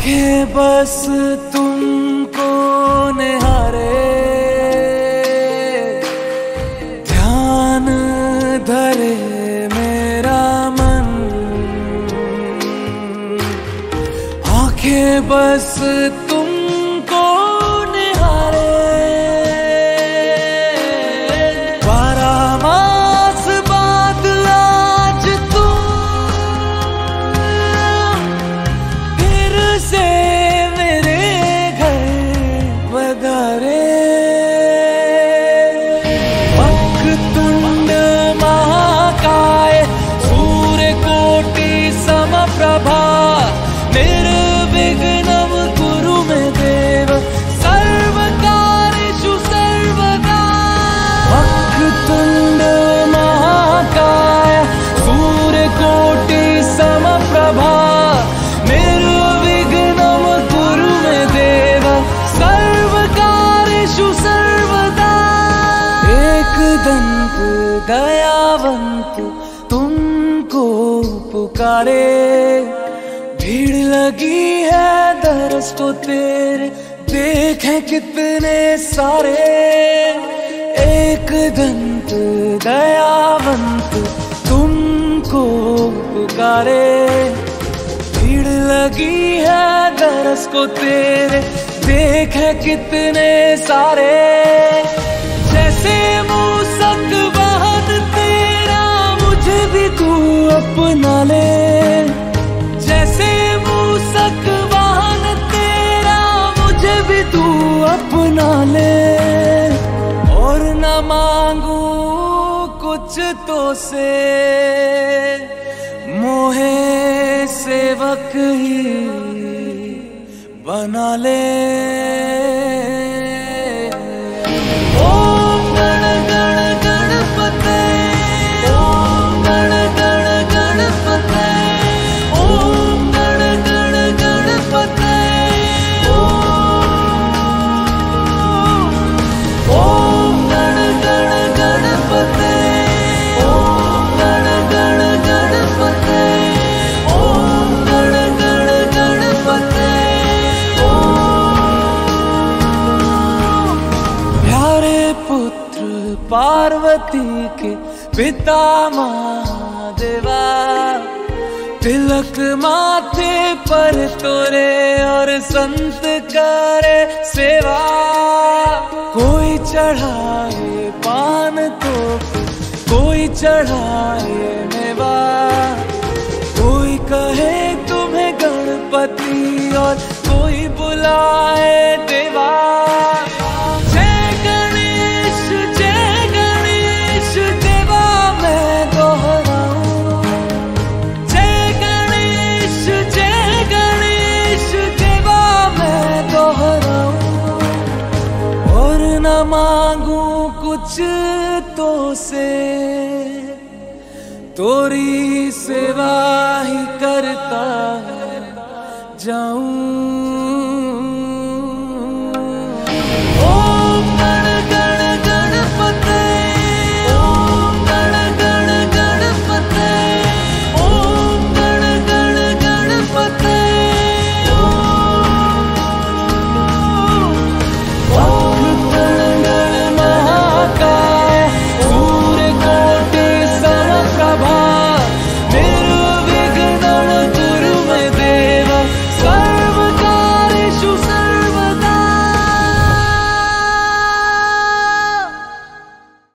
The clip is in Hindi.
आंखें बस तुमको निहारे, ध्यान धरे मेरा मन। आंखें बस तुमको निहारे, 12 मास बाद आज तुम फिर से मेरे घर पधारे। वक्रतुंड महाकाय सूर्यकोटि समप्रभा, निर्विघ्नं कुरु मे देव सर्वकार्येषु सर्वदा। वक्रतुंड महाकाय सूर्यकोटि समप्रभा, निर्विघ्नं कुरु मे देव सर्वकार्येषु सर्वदा। एकदंत दयावंत तुमको पुकारे, भीड़ लगी है दरस को तेरे, देखें कितने सारे। एक दंत दयावंत तुमको पुकारे, भीड़ लगी है दरस को तेरे, देखें कितने सारे। जैसे मूसक वाहन तेरा मुझे भी तू अपना ले, जैसे मूसक वाहन तेरा मुझे भी तू अपना ले। और न मांगू कुछ तो से, मोहे सेवक ही बना ले। ओम गण गण गणपते, ओम गण गण गणपते, ओम गण गण गणपते, ओम गण गण गणपते, ओम गण गण गणपते, ओम गण गण गणपते, प्यारे पुत्र पार्वती के पिता महादेवा, तिलक माथे पर तोरे और संत करे सेवा। कोई चढ़ाए पान तो कोई चढ़ाए मेवा, कोई कहे तुम्हें गणपति और कोई बुलाए देवा। जय गणेश देवा मैं दोहराऊं, जय गणेश देवा मैं दोहराऊं। और न मांगू कुछ तो से, तोरी सेवा ही करता जाऊं।